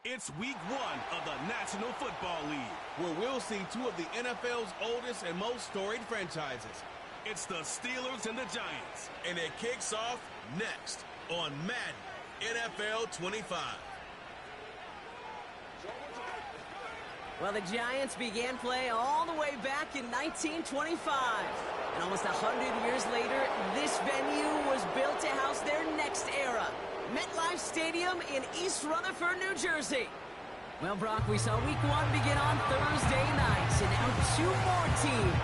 It's week 1 of the National Football League, where we'll see two of the NFL's oldest and most storied franchises. It's the Steelers and the Giants. And it kicks off next on Madden NFL 25. Well, the Giants began play all the way back in 1925. And almost 100 years later, this venue was built to house their next era. MetLife Stadium in East Rutherford, New Jersey. Well, Brock, we saw week 1 begin on Thursday night, and now 2 more teams.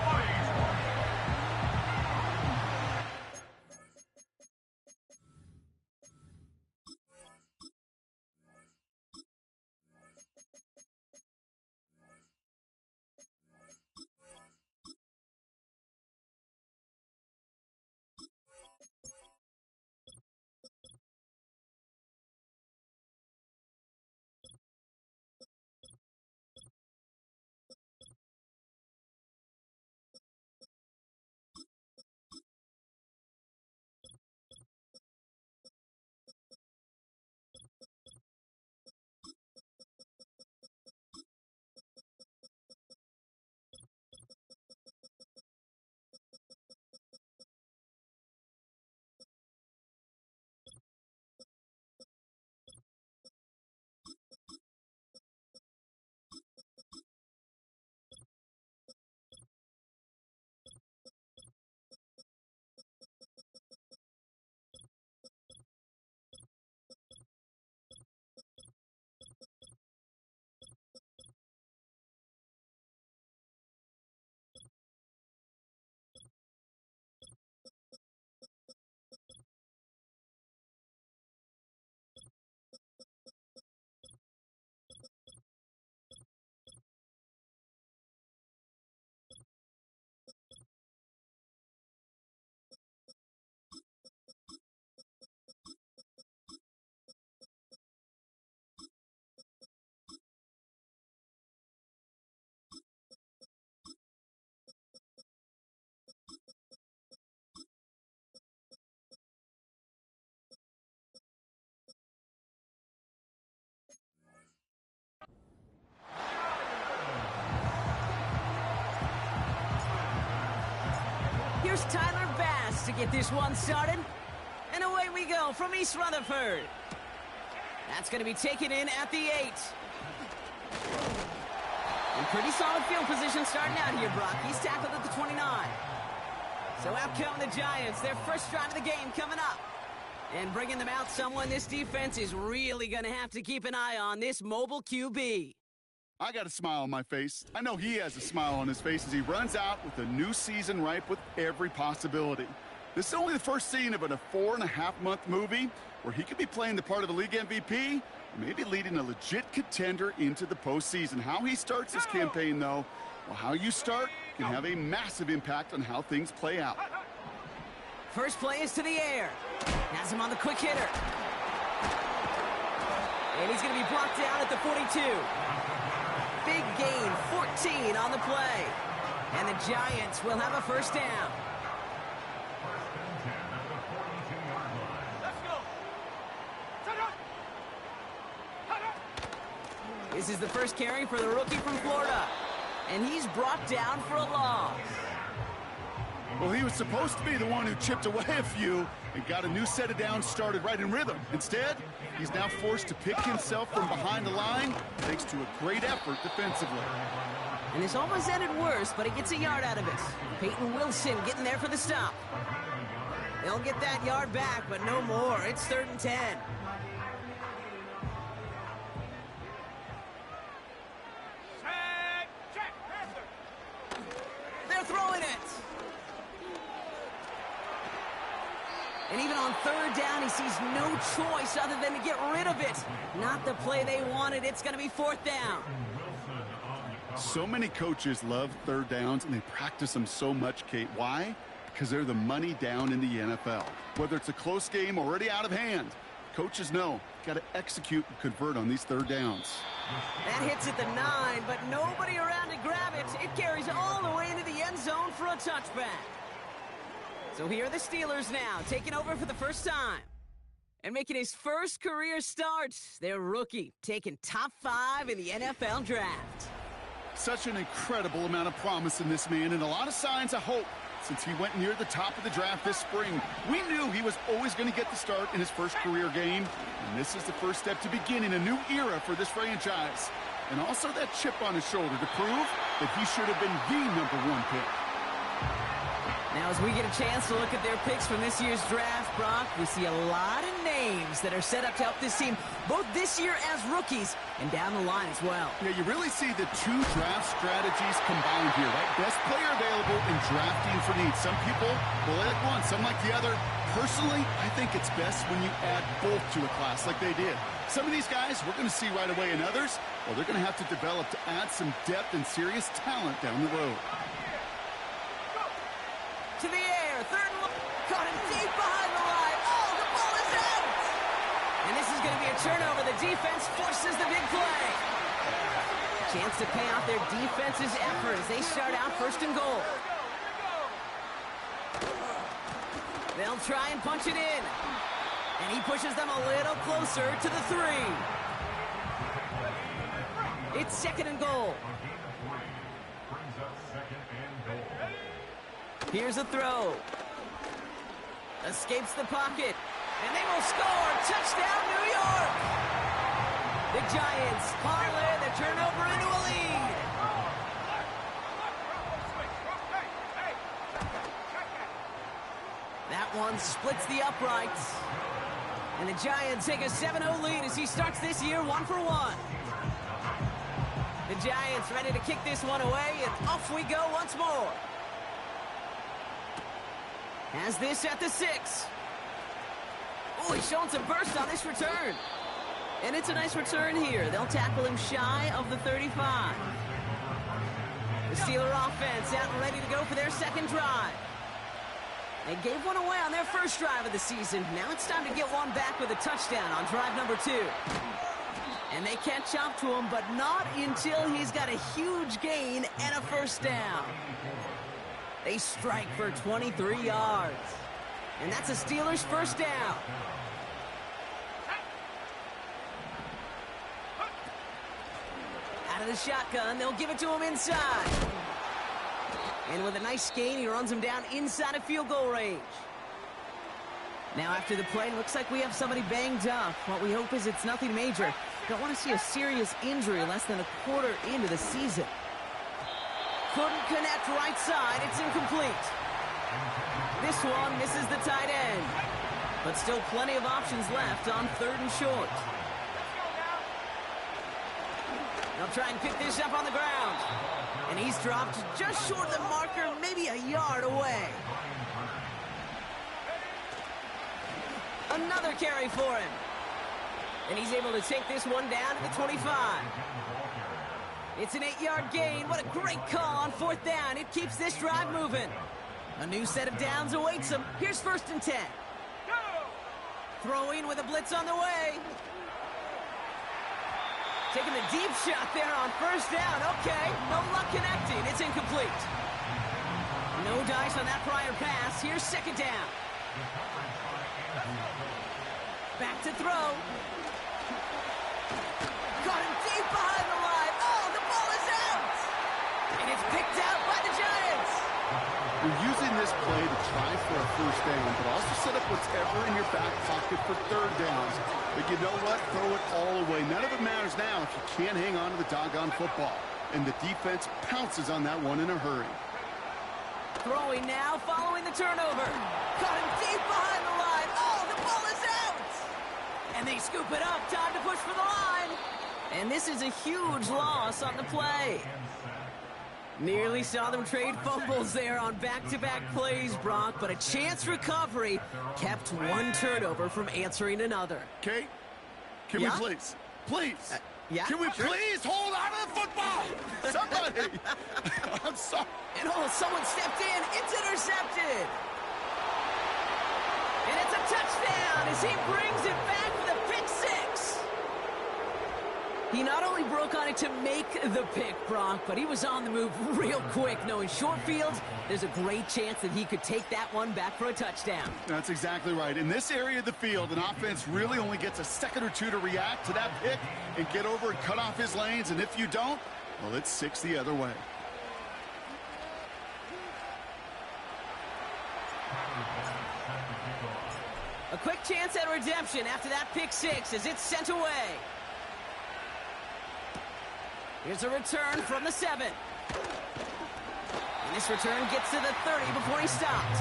Here's Tyler Bass to get this one started. And away we go from East Rutherford. That's going to be taken in at the 8. And pretty solid field position starting out here, Brock. He's tackled at the 29. So out come the Giants. Their first drive of the game coming up. And bringing them out someone this defense is really going to have to keep an eye on, this mobile QB. I got a smile on my face. I know he has a smile on his face as he runs out with a new season ripe with every possibility. This is only the first scene of a 4.5-month movie where he could be playing the part of the league MVP, maybe leading a legit contender into the postseason. How he starts his campaign, though, well, how you start can have a massive impact on how things play out. First play is to the air. Has him on the quick hitter. And he's going to be blocked down at the 42. Big gain, 14 on the play. And the Giants will have a first down. Let's go. This is the first carry for the rookie from Florida. And he's brought down for a loss. Well, he was supposed to be the one who chipped away a few and got a new set of downs started right in rhythm. Instead, he's now forced to pick himself from behind the line thanks to a great effort defensively. And this almost ended worse, but he gets a yard out of it. Peyton Wilson getting there for the stop. They'll get that yard back, but no more. It's 3rd and 10. They're throwing it. And even on 3rd down, he sees no choice other than to get rid of it. Not the play they wanted. It's going to be 4th down. So many coaches love 3rd downs, and they practice them so much, Kate. Why? Because they're the money down in the NFL. Whether it's a close game already out of hand, coaches know got to execute and convert on these 3rd downs. That hits at the 9, but nobody around to grab it. It carries all the way into the end zone for a touchback. So here are the Steelers now, taking over for the first time. And making his first career start, their rookie, taking top 5 in the NFL draft. Such an incredible amount of promise in this man and a lot of signs of hope since he went near the top of the draft this spring. We knew he was always going to get the start in his first career game, and this is the first step to beginning a new era for this franchise. And also that chip on his shoulder to prove that he should have been the #1 pick. Now, as we get a chance to look at their picks from this year's draft, Brock, we see a lot of names that are set up to help this team, both this year as rookies and down the line as well. Yeah, you really see the two draft strategies combined here, right? Best player available and drafting for need. Some people will like one, some like the other. Personally, I think it's best when you add both to a class like they did. Some of these guys we're going to see right away, and others, well, they're going to have to develop to add some depth and serious talent down the road. To the air, third and long. Caught him deep behind the line. Oh, the ball is out! And this is going to be a turnover. The defense forces the big play. Chance to pay off their defense's effort as they start out first and goal. They'll try and punch it in. And he pushes them a little closer to the 3. It's second and goal. Here's a throw. Escapes the pocket. And they will score. Touchdown, New York. The Giants parlay the turnover into a lead. That one splits the uprights. And the Giants take a 7-0 lead as he starts this year 1-for-1. The Giants ready to kick this one away, and off we go once more. Has this at the 6. Oh, he's showing some burst on this return. And it's a nice return here. They'll tackle him shy of the 35. The Steeler offense out and ready to go for their second drive. They gave one away on their first drive of the season. Now it's time to get one back with a touchdown on drive number 2. And they catch up to him, but not until he's got a huge gain and a first down. They strike for 23 yards. And that's a Steelers first down. Out of the shotgun, they'll give it to him inside. And with a nice gain, he runs him down inside of field goal range. Now after the play, looks like we have somebody banged up. What we hope is it's nothing major. Don't want to see a serious injury less than a quarter into the season. Couldn't connect right side. It's incomplete. This one misses the tight end. But still plenty of options left on 3rd and short. They'll try and pick this up on the ground. And he's dropped just short of the marker, maybe a yard away. Another carry for him. And he's able to take this one down to the 25. It's an 8-yard gain. What a great call on 4th down. It keeps this drive moving. A new set of downs awaits him. Here's 1st and 10. Throwing with a blitz on the way. Taking the deep shot there on 1st down. Okay, no luck connecting. It's incomplete. No dice on that prior pass. Here's 2nd down. Back to throw. Got him deep behind the line. Oh, the ball is out. And it's picked out by the Giants. You're using this play to try for a first down, but also set up whatever in your back pocket for 3rd downs. But you know what? Throw it all away. None of it matters now if you can't hang on to the doggone football. And the defense pounces on that one in a hurry. Throwing now, following the turnover. Caught him deep behind the line. Oh, the ball is out. And they scoop it up. Time to push for the line. And this is a huge loss on the play. Nearly saw them trade fumbles there on back-to-back plays, Brock, but a chance recovery kept one turnover from answering another. Okay? Can we please? Please? Yeah? Can we please hold on to the football? Somebody! I'm sorry. And oh, someone stepped in. It's intercepted. And it's a touchdown as he brings it back with a pick 6. He not only broke on it to make the pick, Brock, but he was on the move real quick, knowing short field, there's a great chance that he could take that one back for a touchdown. That's exactly right. In this area of the field, an offense really only gets a second or two to react to that pick and get over and cut off his lanes, and if you don't, well, it's 6 the other way. A quick chance at redemption after that pick six as it's sent away. Here's a return from the 7. And this return gets to the 30 before he stopped.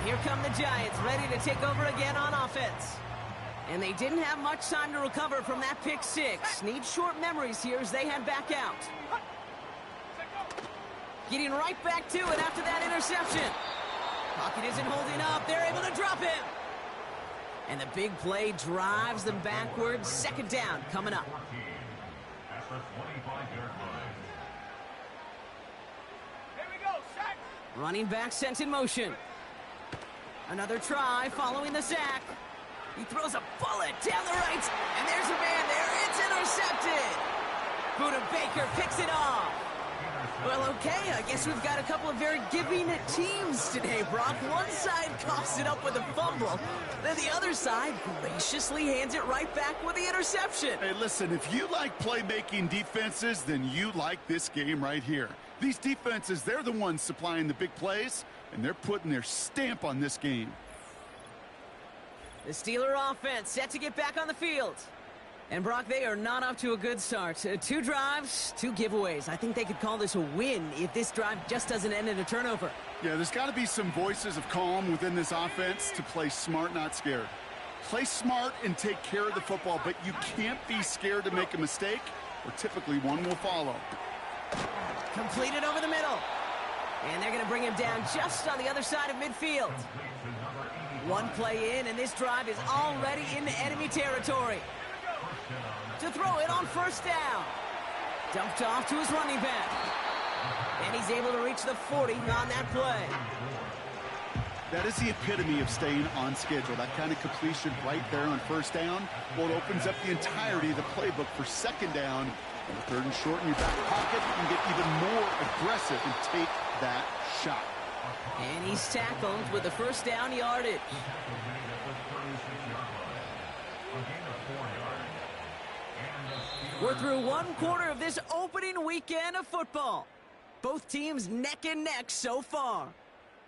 Here come the Giants, ready to take over again on offense. And they didn't have much time to recover from that pick six. Need short memories here as they head back out. Getting right back to it after that interception. Pocket isn't holding up. They're able to drop him. And the big play drives them backwards. Second down coming up. Running back sent in motion. Another try following the sack. He throws a bullet down the right, and there's a man there. It's intercepted. Buda Baker picks it off. Well, okay, I guess we've got a couple of very giving teams today, Brock. One side coughs it up with a fumble, then the other side graciously hands it right back with the interception. Hey, listen, if you like playmaking defenses, then you like this game right here. These defenses, they're the ones supplying the big plays, and they're putting their stamp on this game. The Steeler offense set to get back on the field. And, Brock, they are not off to a good start. 2 drives, 2 giveaways. I think they could call this a win if this drive just doesn't end in a turnover. Yeah, there's got to be some voices of calm within this offense to play smart, not scared. Play smart and take care of the football, but you can't be scared to make a mistake, or typically one will follow. Completed over the middle. And they're going to bring him down just on the other side of midfield. One play in, and this drive is already into enemy territory. To throw it on first down. Dumped off to his running back. And he's able to reach the 40 on that play. That is the epitome of staying on schedule. That kind of completion right there on first down. Well, it opens up the entirety of the playbook for second down. And 3rd and short in your back pocket, you can get even more aggressive and take that shot. And he's tackled with the first down yardage. We're through 1 quarter of this opening weekend of football. Both teams neck and neck so far.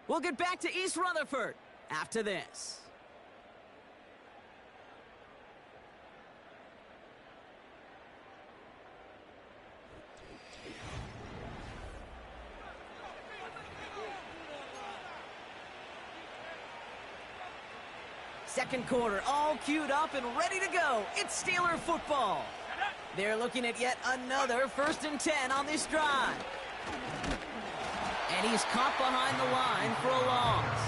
We'll get back to East Rutherford after this. Second quarter, all queued up and ready to go. It's Steeler football. They're looking at yet another 1st and 10 on this drive. And he's caught behind the line for a loss.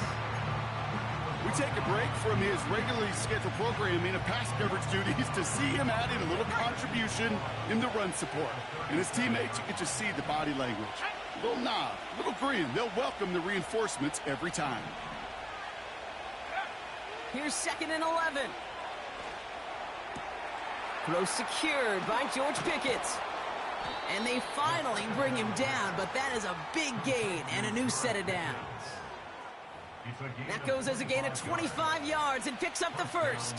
We take a break from his regularly scheduled programming of pass coverage duties to see him adding a little contribution in the run support. And his teammates, you can just see the body language. A little nod, a little grin. They'll welcome the reinforcements every time. Here's 2nd and 11. Throw secured by George Pickett. And they finally bring him down, but that is a big gain and a new set of downs. That goes as a gain of 25 yards and picks up the first.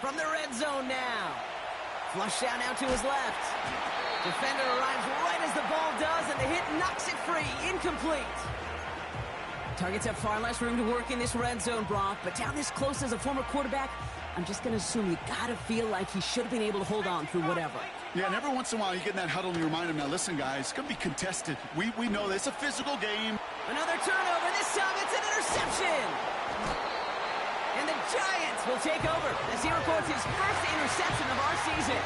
From the red zone now. Flushed out now to his left. Defender arrives right as the ball does, and the hit knocks it free. Incomplete. Targets have far less room to work in this red zone, Brock, but down this close as a former quarterback, I'm just going to assume you got to feel like he should have been able to hold on through whatever. Yeah, and every once in a while you get in that huddle and you remind him, now listen, guys, it's going to be contested. We know this. It's a physical game. Another turnover. This time it's an interception. And the Giants will take over as he records his first interception of our season.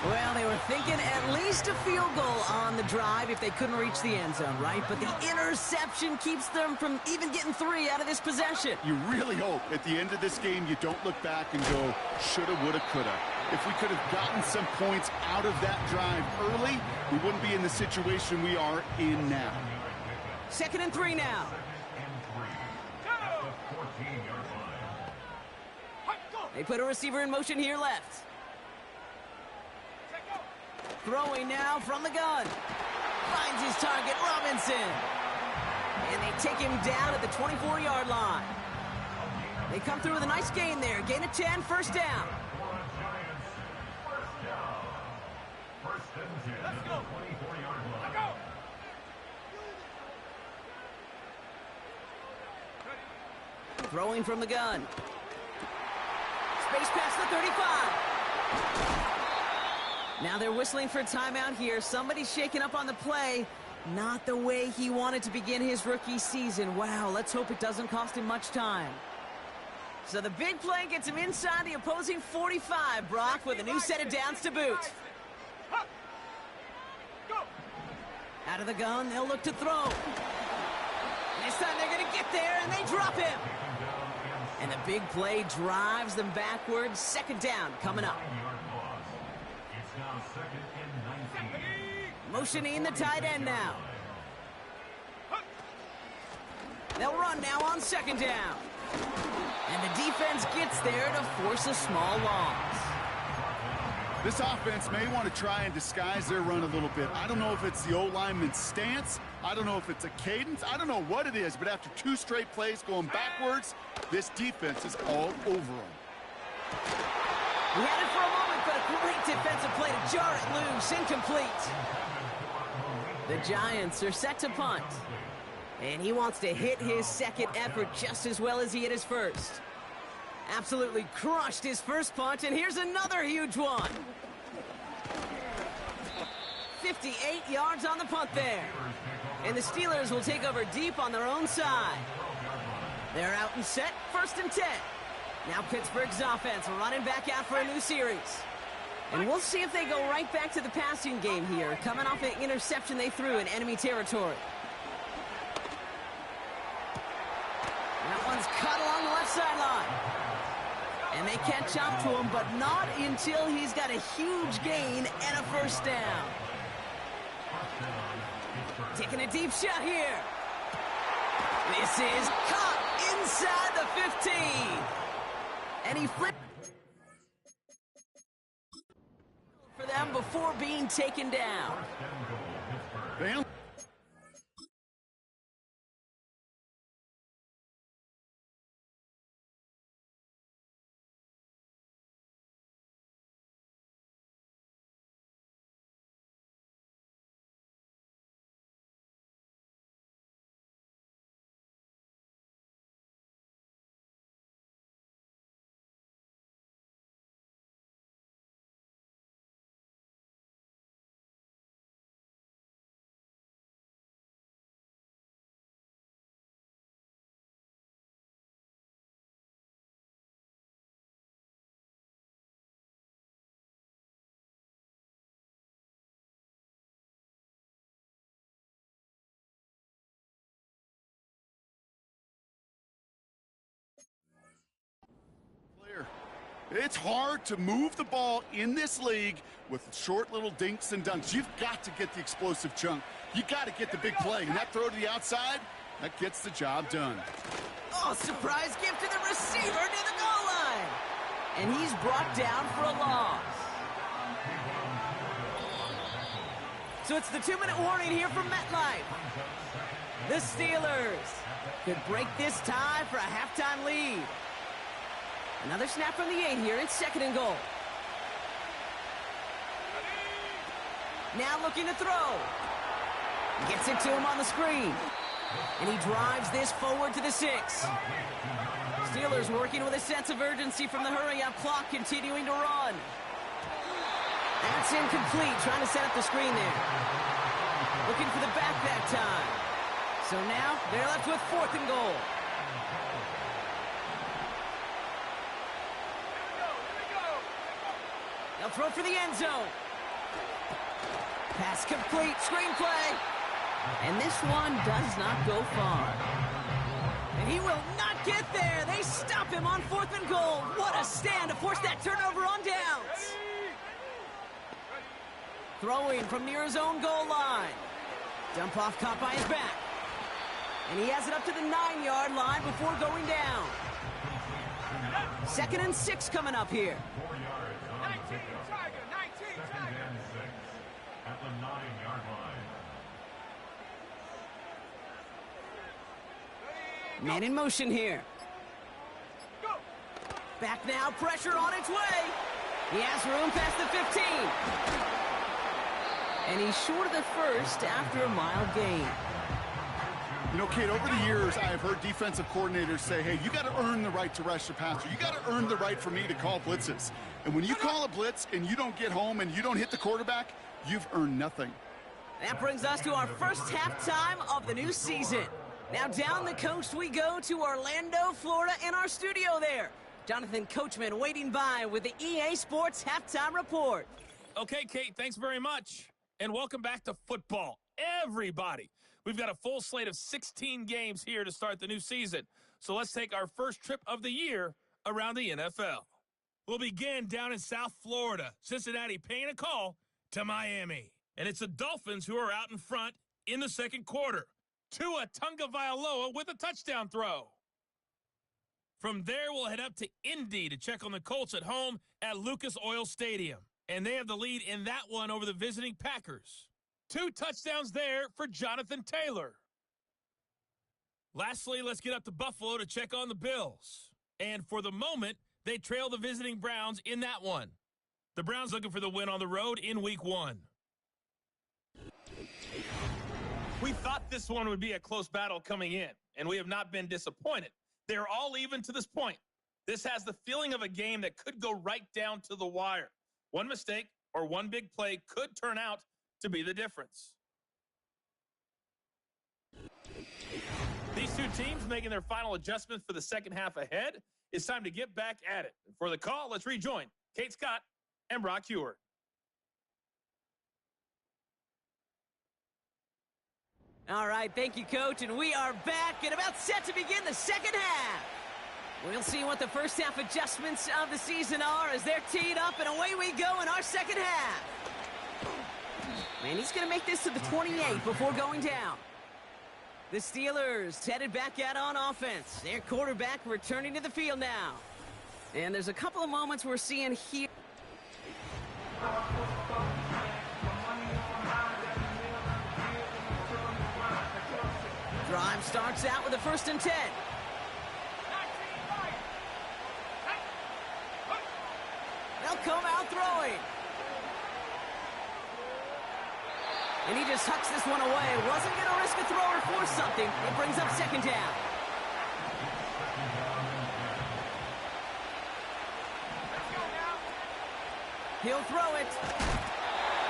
Well, they were thinking at least a field goal on the drive if they couldn't reach the end zone, right? But the interception keeps them from even getting 3 out of this possession. You really hope at the end of this game you don't look back and go, shoulda, woulda, coulda. If we could have gotten some points out of that drive early, we wouldn't be in the situation we are in now. 2nd and 3 now. They put a receiver in motion here left. Throwing now from the gun. Finds his target, Robinson. And they take him down at the 24-yard line. They come through with a nice gain there. Gain of 10, first down. Let's go. Throwing from the gun. Space past the 35. Now they're whistling for a timeout here. Somebody's shaking up on the play. Not the way he wanted to begin his rookie season. Wow, let's hope it doesn't cost him much time. So the big play gets him inside the opposing 45, Brock, with a new set of downs to boot. Out of the gun, they'll look to throw. This time they're going to get there, and they drop him. And the big play drives them backwards. Second down coming up. Motioning the tight end now. They'll run now on second down. And the defense gets there to force a small loss. This offense may want to try and disguise their run a little bit. I don't know if it's the O-lineman's stance. I don't know if it's a cadence. I don't know what it is, but after 2 straight plays going backwards, this defense is all over them. He had it for a moment, but a great defensive play to jar it loose. Incomplete. The Giants are set to punt. And he wants to hit his second effort just as well as he hit his first. Absolutely crushed his first punch, and here's another huge one. 58 yards on the punt there. And the Steelers will take over deep on their own side. They're out and set, 1st and 10. Now Pittsburgh's offense running back out for a new series. And we'll see if they go right back to the passing game here, coming off an interception they threw in enemy territory. That one's cut along the left sideline. And they catch up to him, but not until he's got a huge gain and a first down. Taking a deep shot here. This is caught inside the 15. And he flipped for them before being taken down. It's hard to move the ball in this league with short little dinks and dunks. You've got to get the explosive chunk. You got to get the big play. And that throw to the outside, that gets the job done. Oh, surprise gift to the receiver near the goal line. And he's brought down for a loss. So it's the 2-minute warning here from MetLife. The Steelers could break this tie for a halftime lead. Another snap from the 8 here. It's 2nd and goal. Now looking to throw. Gets it to him on the screen. And he drives this forward to the 6. Steelers working with a sense of urgency from the hurry-up clock, continuing to run. That's incomplete, trying to set up the screen there. Looking for the back that time. So now they're left with 4th and goal. They'll throw for the end zone. Pass complete, screenplay. And this one does not go far. And he will not get there. They stop him on 4th and goal. What a stand to force that turnover on downs. Throwing from near his own goal line. Dump off caught by his back. And he has it up to the 9-yard line before going down. 2nd and 6 coming up here. 19 Tiger, 19 Tiger. At the 9-yard line. Man in motion here. Go. Back now, pressure on its way. He has room past the 15. And he's short of the first after a mile gain. You know, Kate, over the years, I have heard defensive coordinators say, hey, you got to earn the right to rush the passer. You got to earn the right for me to call blitzes. And when you call a blitz and you don't get home and you don't hit the quarterback, you've earned nothing. That brings us to our first halftime of the new season. Now down the coast we go to Orlando, Florida, in our studio there. Jonathan Coachman waiting by with the EA Sports Halftime Report. Okay, Kate, thanks very much. And welcome back to football, everybody. We've got a full slate of 16 games here to start the new season. So let's take our first trip of the year around the NFL. We'll begin down in South Florida, Cincinnati paying a call to Miami. And it's the Dolphins who are out in front in the second quarter. Tua Tagovailoa with a touchdown throw. From there, we'll head up to Indy to check on the Colts at home at Lucas Oil Stadium. And they have the lead in that one over the visiting Packers. 2 touchdowns there for Jonathan Taylor. Lastly, let's get up to Buffalo to check on the Bills. And for the moment, they trail the visiting Browns in that one. The Browns looking for the win on the road in Week 1. We thought this one would be a close battle coming in, and we have not been disappointed. They're all even to this point. This has the feeling of a game that could go right down to the wire. One mistake or one big play could turn out to be the difference. These two teams making their final adjustments for the second half ahead. It's time to get back at it. For the call, let's rejoin Kate Scott and Brock Heward. All right, thank you, Coach, and we are back and about set to begin the second half. We'll see what the first half adjustments of the season are as they're teed up, and away we go in our second half. And he's going to make this to the 28 before going down. The Steelers headed back out on offense. Their quarterback returning to the field now. And there's a couple of moments we're seeing here. Drive starts out with a 1st and 10. They'll come out throwing. And he just hucks this one away. Wasn't going to risk a throw or force something. It brings up 2nd down. He'll throw it.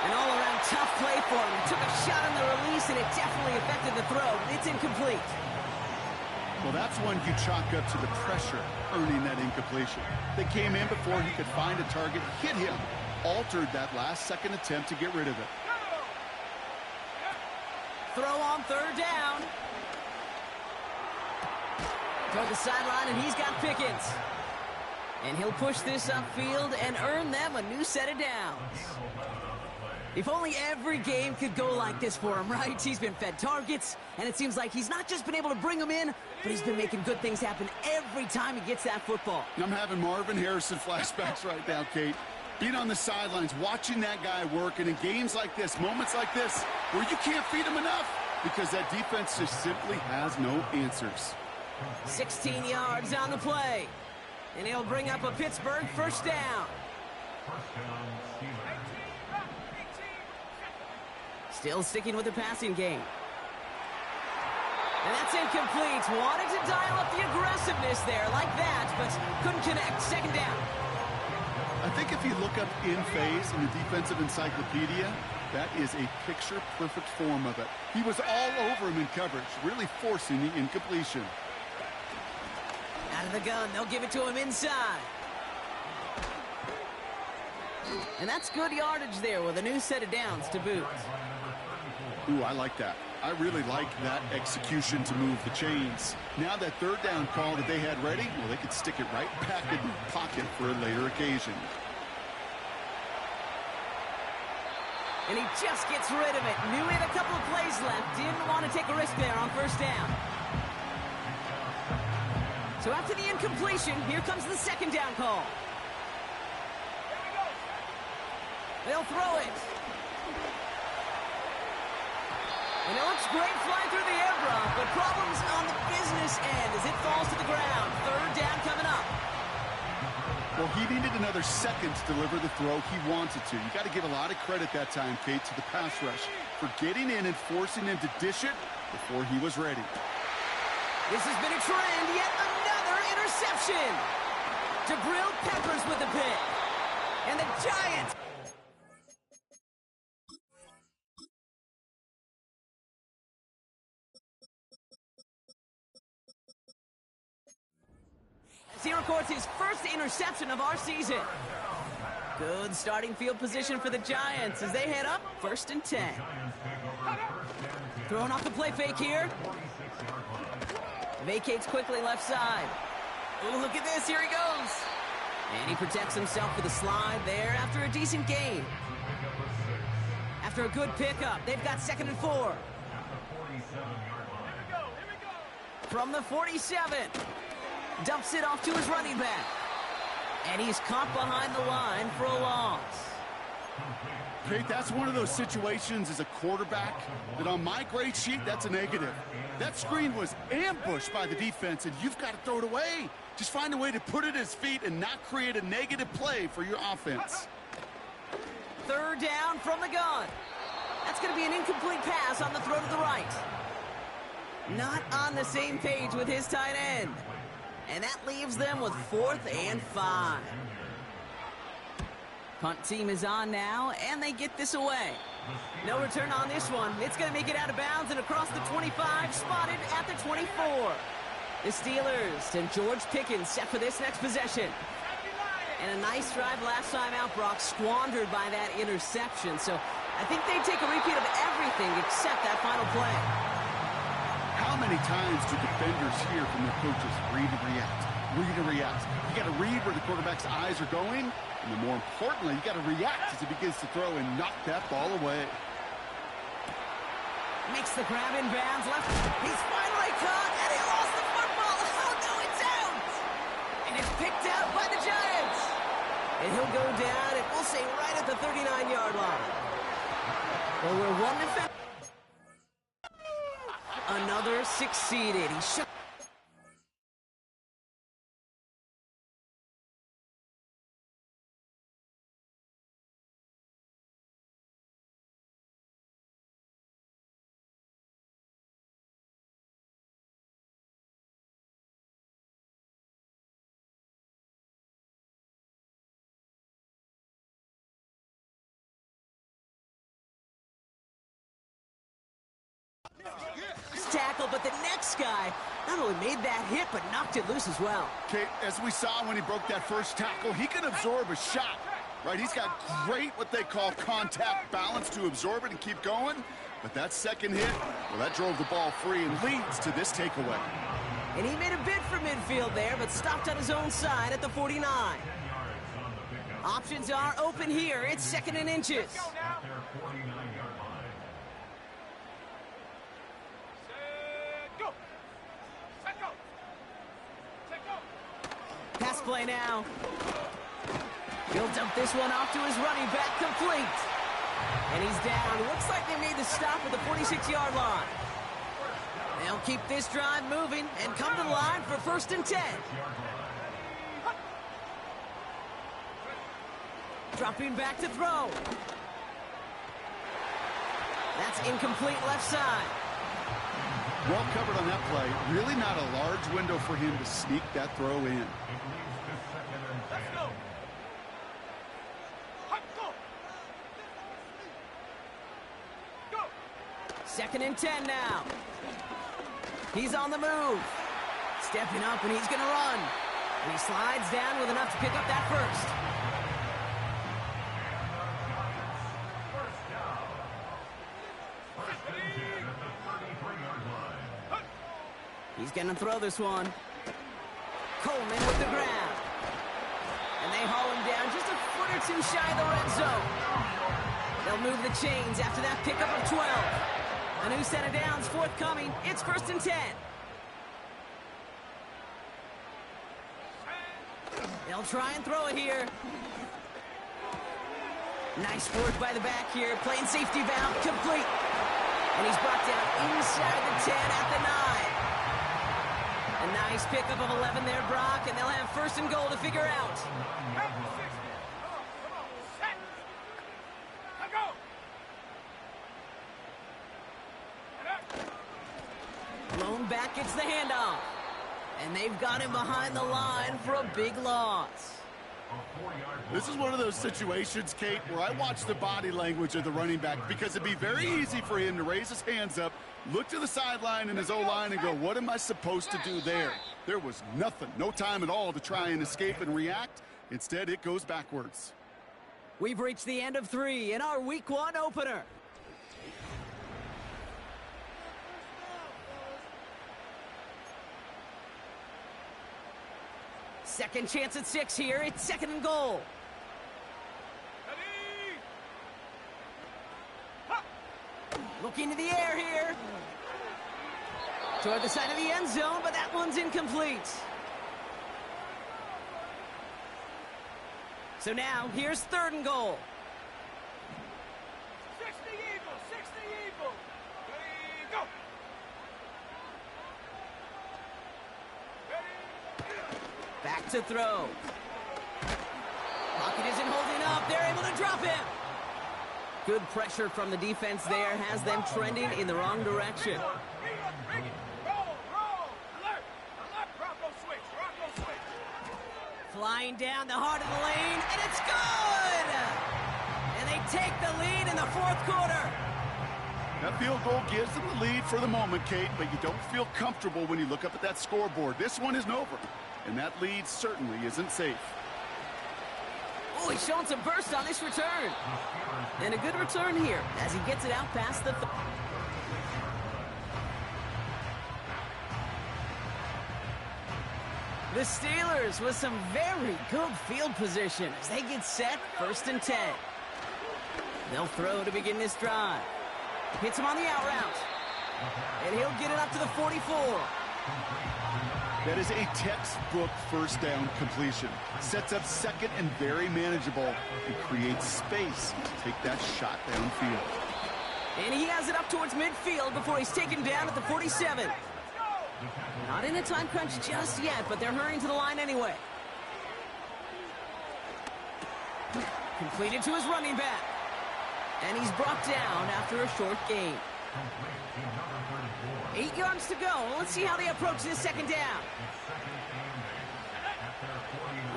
An all-around tough play for him. He took a shot on the release, and it definitely affected the throw. It's incomplete. Well, that's one you chalk up to the pressure earning that incompletion. They came in before he could find a target, hit him, altered that last-second attempt to get rid of it. Throw on 3rd down. Toward the sideline, and he's got Pickens. And he'll push this upfield and earn them a new set of downs. If only every game could go like this for him, right? He's been fed targets, and it seems like he's not just been able to bring them in, but he's been making good things happen every time he gets that football. I'm having Marvin Harrison flashbacks right now, Kate. Being on the sidelines, watching that guy work, and in games like this, moments like this, where you can't feed him enough because that defense just simply has no answers. 16 yards on the play. And he'll bring up a Pittsburgh 1st down. Still sticking with the passing game. And that's incomplete. Wanted to dial up the aggressiveness there like that, but couldn't connect. 2nd down. I think if you look up in phase in the defensive encyclopedia, that is a picture-perfect form of it. He was all over him in coverage, really forcing the incompletion. Out of the gun, they'll give it to him inside. And that's good yardage there with a new set of downs to boot. Ooh, I like that. I really like that execution to move the chains. Now that 3rd down call that they had ready, well, they could stick it right back in the pocket for a later occasion. And he just gets rid of it. Knew he had a couple of plays left. Didn't want to take a risk there on 1st down. So after the incompletion, here comes the second down call. They'll throw it. And it looks great flying through the air, Brock, but problems on the business end as it falls to the ground. Third down coming up. Well, he needed another second to deliver the throw he wanted to. You got to give a lot of credit that time, Kate, to the pass rush for getting in and forcing him to dish it before he was ready. This has been a trend, yet another interception. Jabril Peppers with the pick. And the Giants... as he records his first interception of our season. Good starting field position for the Giants as they head up 1st and 10. Throwing off the play fake here. Vacates quickly left side. Oh, look at this. Here he goes. And he protects himself with a slide there after a decent gain. After a good pickup, they've got 2nd and 4. From the 47. Dumps it off to his running back. And he's caught behind the line for a loss. Kate, that's one of those situations as a quarterback that on my grade sheet, that's a negative. That screen was ambushed by the defense, and you've got to throw it away. Just find a way to put it at his feet and not create a negative play for your offense. Third down from the gun. That's going to be an incomplete pass on the throw to the right. Not on the same page with his tight end. And that leaves them with 4th and 5. Punt team is on now, and they get this away. No return on this one. It's going to make it out of bounds and across the 25, spotted at the 24. The Steelers and George Pickens set for this next possession. And a nice drive last time out, Brock, squandered by that interception. So I think they take a repeat of everything except that final play. How many times do defenders hear from their coaches, read and react, read and react? You got to read where the quarterback's eyes are going, and then more importantly, you got to react as he begins to throw and knock that ball away. Makes the grab in bounds, left. He's finally caught, and he lost the football. Oh, no, it's out! And it's picked out by the Giants. And he'll go down, and we'll say right at the 39-yard line. Well, we're one defense. Another succeeded. He shot. Tackle, but the next guy not only made that hit, but knocked it loose as well. Okay, as we saw when he broke that first tackle, he can absorb a shot, right? He's got great, what they call contact balance to absorb it and keep going. But that second hit, well, that drove the ball free and leads to this takeaway. And he made a bid for midfield there, but stopped on his own side at the 49. Options are open here. It's 2nd and inches. Pass play now. He'll dump this one off to his running back, complete. And he's down. Looks like they made the stop at the 46-yard line. They'll keep this drive moving and come to the line for 1st and 10. Dropping back to throw. That's incomplete left side. Well covered on that play. Really not a large window for him to sneak that throw in. Let's go. Go. 2nd and 10 now. He's on the move. Stepping up, and he's going to run. And he slides down with enough to pick up that first. He's going to throw this one. Coleman with the grab. And they haul him down just a foot or two shy of the red zone. They'll move the chains after that pickup of 12. A new set of downs forthcoming. It's 1st and 10. They'll try and throw it here. Nice work by the back here. Playing safety valve, complete. And he's brought down inside the 10 at the 9. A nice pickup of 11 there, Brock, and they'll have first and goal to figure out. Blown back gets the handoff. And they've got him behind the line for a big loss. This is one of those situations, Kate, where I watch the body language of the running back because it'd be very easy for him to raise his hands up, look to the sideline in his O-line and go, what am I supposed to do there? There was nothing, no time at all to try and escape and react. Instead, it goes backwards. We've reached the end of 3 in our Week 1 opener. Second chance at 6 here. It's second and goal. Looking to the air here. Toward the side of the end zone, but that one's incomplete. So now, here's third and goal. 60 Eagles, 60 Eagles. Ready, go. Back to throw. Pocket isn't holding up. They're able to drop him. Good pressure from the defense there has them trending in the wrong direction. Roll, alert, Bronco switch. Flying down the heart of the lane, and it's good! And they take the lead in the fourth quarter. That field goal gives them the lead for the moment, Kate, but you don't feel comfortable when you look up at that scoreboard. This one isn't over, and that lead certainly isn't safe. Oh, he's showing some burst on this return. And a good return here as he gets it out past the... The Steelers with some very good field position as they get set, first and 10. They'll throw to begin this drive. Hits him on the out route. And he'll get it up to the 44. That is a textbook first down completion. Sets up second and very manageable and creates space to take that shot downfield. And he has it up towards midfield before he's taken down at the 47. Not in a time crunch just yet, but they're hurrying to the line anyway. Completed to his running back. And he's brought down after a short gain. 8 yards to go. Let's see how they approach this second down.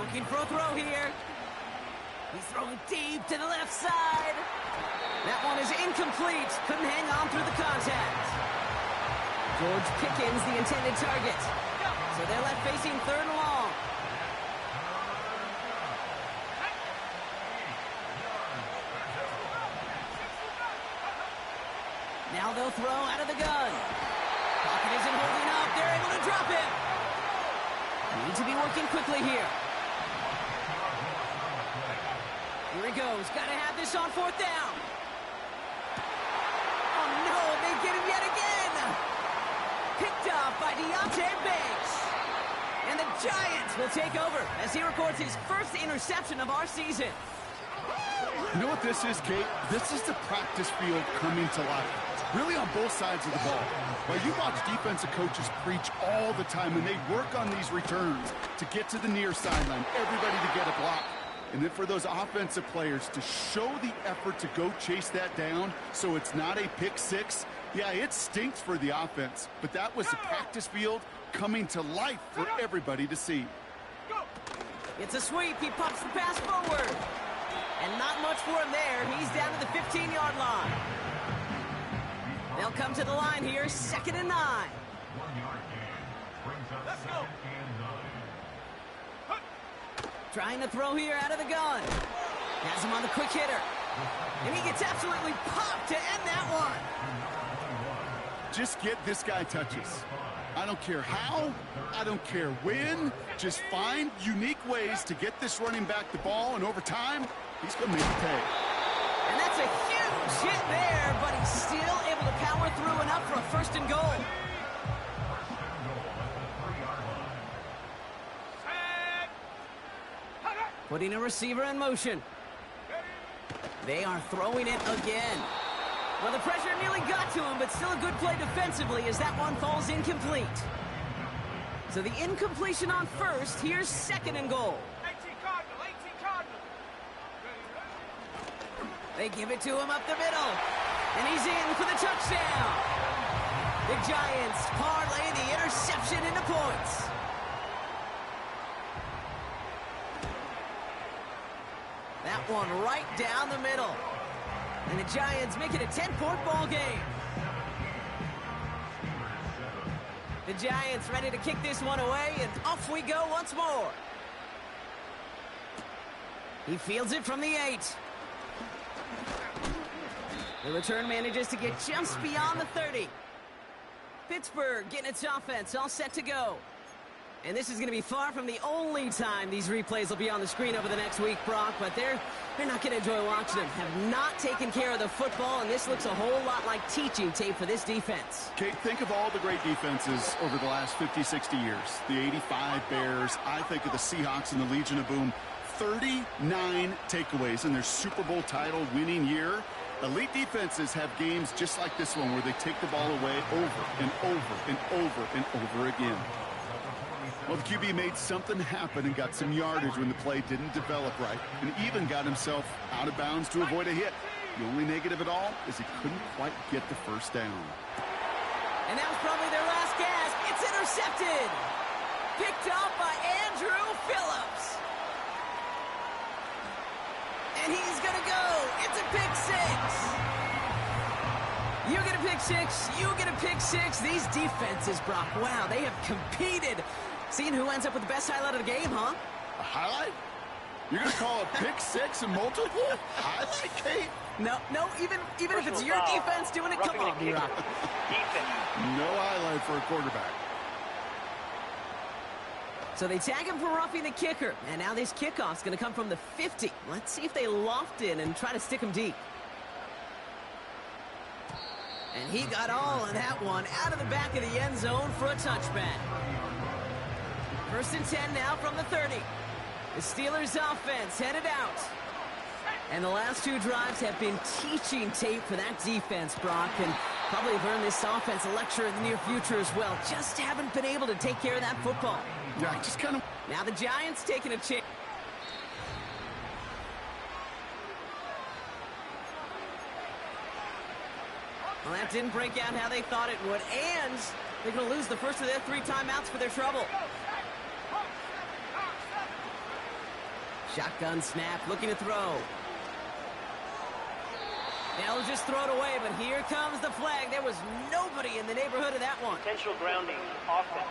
Looking for a throw here. He's throwing deep to the left side. That one is incomplete. Couldn't hang on through the contact. George Pickens, the intended target. So they're left facing third and long. Now they'll throw out of the gun. Pocket isn't holding up. They're able to drop him. Need to be working quickly here. Here he goes. Got to have this on fourth down. Oh, no. They get him yet again. Picked up by Deontay Banks. And the Giants will take over as he records his first interception of our season. You know what this is, Kate? This is the practice field coming to life. Really on both sides of the ball. While you watch defensive coaches preach all the time, and they work on these returns to get to the near sideline, everybody to get a block. And then for those offensive players to show the effort to go chase that down so it's not a pick six, yeah, it stinks for the offense. But that was the practice field coming to life for everybody to see. It's a sweep. He pops the pass forward. And not much for him there. He's down to the 15-yard line. They'll come to the line here, second and 9. 1 yard gain. Brings up Let's second go. and 9. Trying to throw here out of the gun. Has him on the quick hitter. And he gets absolutely popped to end that one. Just get this guy touches. I don't care how, I don't care when. Just find unique ways to get this running back the ball, and over time, he's going to make it pay. And that's a huge hit there, but he's still able to power through enough for a first and goal. Putting a receiver in motion. They are throwing it again. Well, the pressure nearly got to him, but still a good play defensively as that one falls incomplete. So the incompletion on first. Here's second and goal. 18 Cardinal. They give it to him up the middle. And he's in for the touchdown. The Giants parlay the interception into points. That one right down the middle. And the Giants make it a 10-point ball game. The Giants ready to kick this one away, and off we go once more. He fields it from the 8. The return manages to get just beyond the 30. Pittsburgh getting its offense all set to go. And this is going to be far from the only time these replays will be on the screen over the next week, Brock, but they're not going to enjoy watching them. Have not taken care of the football, and this looks a whole lot like teaching tape for this defense. Kate, think of all the great defenses over the last 50, 60 years. The 85 Bears, I think of the Seahawks and the Legion of Boom. 39 takeaways in their Super Bowl title winning year. Elite defenses have games just like this one where they take the ball away over and over and over and over again. Well, the QB made something happen and got some yardage when the play didn't develop right, and even got himself out of bounds to avoid a hit. The only negative at all is he couldn't quite get the first down. And that was probably their last gasp. It's intercepted. Picked up by Andrew Phillips. And he's going to go. It's a pick six. You get a pick six. You get a pick six. These defenses, Brock, wow, they have competed. Seeing who ends up with the best highlight of the game, huh? A highlight? You're going to call a pick six and multiple? Highlight, Kate? No, even if it's your defense doing it, come on, B-Rock. No highlight for a quarterback. So they tag him for roughing the kicker, and now this kickoff's going to come from the 50. Let's see if they loft in and try to stick him deep. And he got all of that one out of the back of the end zone for a touchback. 1st and 10 now from the 30. The Steelers offense headed out. And the last two drives have been teaching tape for that defense, Brock, and probably have earned this offense a lecture in the near future as well. Just haven't been able to take care of that football. Yeah, just kind of... Now the Giants taking a chance. Well, that didn't break out how they thought it would, and they're going to lose the first of their 3 timeouts for their trouble. Shotgun snap, looking to throw. They'll just throw it away, but here comes the flag. There was nobody in the neighborhood of that one. Potential grounding, offense.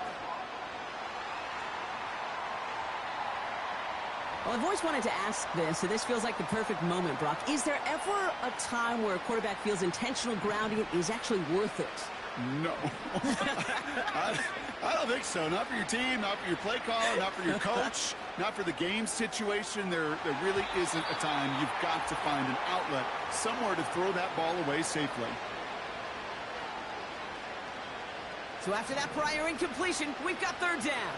Well, I've always wanted to ask this, and this feels like the perfect moment, Brock. Is there ever a time where a quarterback feels intentional grounding is actually worth it? No. I don't think so. Not for your team, not for your play caller, not for your coach, not for the game situation. There really isn't a time. You've got to find an outlet, somewhere to throw that ball away safely. So after that prior incompletion, we've got 3rd down.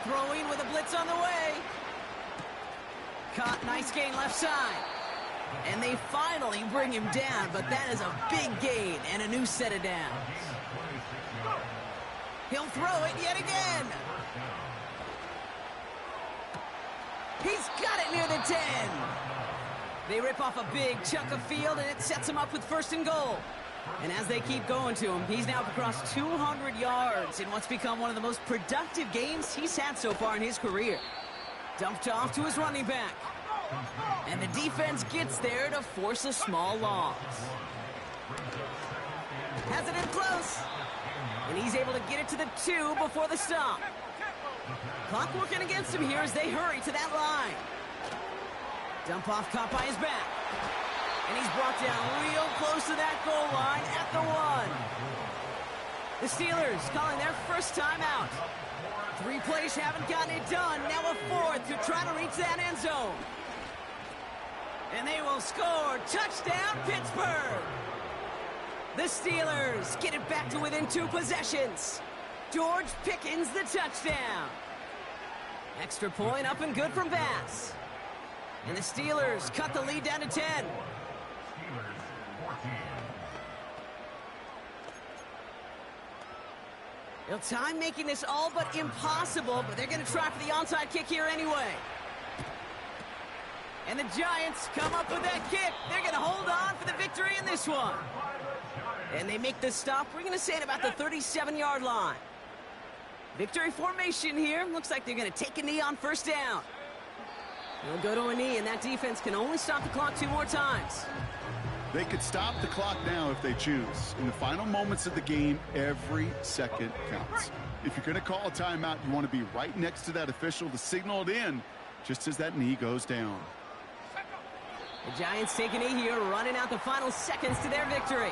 Throwing with a blitz on the way. Caught, nice gain left side. And they finally bring him down, but that is a big gain and a new set of downs. He'll throw it yet again. He's got it near the 10. They rip off a big chunk of field, and it sets him up with 1st and goal. And as they keep going to him, he's now across 200 yards in what's become one of the most productive games he's had so far in his career. Dumped off to his running back. And the defense gets there to force a small loss. Has it in close. And he's able to get it to the 2 before the stop. Clock working against him here as they hurry to that line. Dump off caught by his back. And he's brought down real close to that goal line at the 1. The Steelers calling their first timeout. 3 plays haven't gotten it done. Now a 4th to try to reach that end zone. And they will score. Touchdown, Pittsburgh. The Steelers get it back to within 2 possessions. George Pickens the touchdown. Extra point up and good from Bass. And the Steelers cut the lead down to 10. Steelers 14. Well, time making this all but impossible, but they're going to try for the onside kick here anyway. And the Giants come up with that kick. They're going to hold on for the victory in this one. And they make the stop. We're going to say it about the 37-yard line. Victory formation here. Looks like they're going to take a knee on first down. They'll go to a knee, and that defense can only stop the clock 2 more times. They could stop the clock now if they choose. In the final moments of the game, every second counts. If you're going to call a timeout, you want to be right next to that official to signal it in just as that knee goes down. The Giants take a knee here, running out the final seconds to their victory.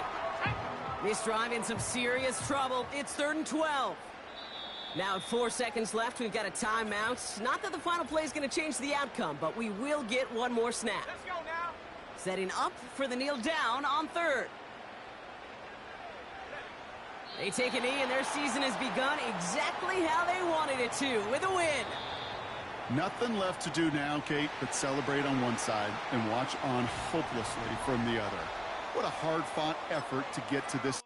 This drive in some serious trouble. It's 3rd and 12. Now at 4 seconds left, we've got a timeout. Not that the final play is going to change the outcome, but we will get one more snap. Let's go now. Setting up for the kneel down on 3rd. They take a knee, and their season has begun exactly how they wanted it to, with a win. Nothing left to do now, Kate, but celebrate on one side and watch on hopelessly from the other. What a hard-fought effort to get to this.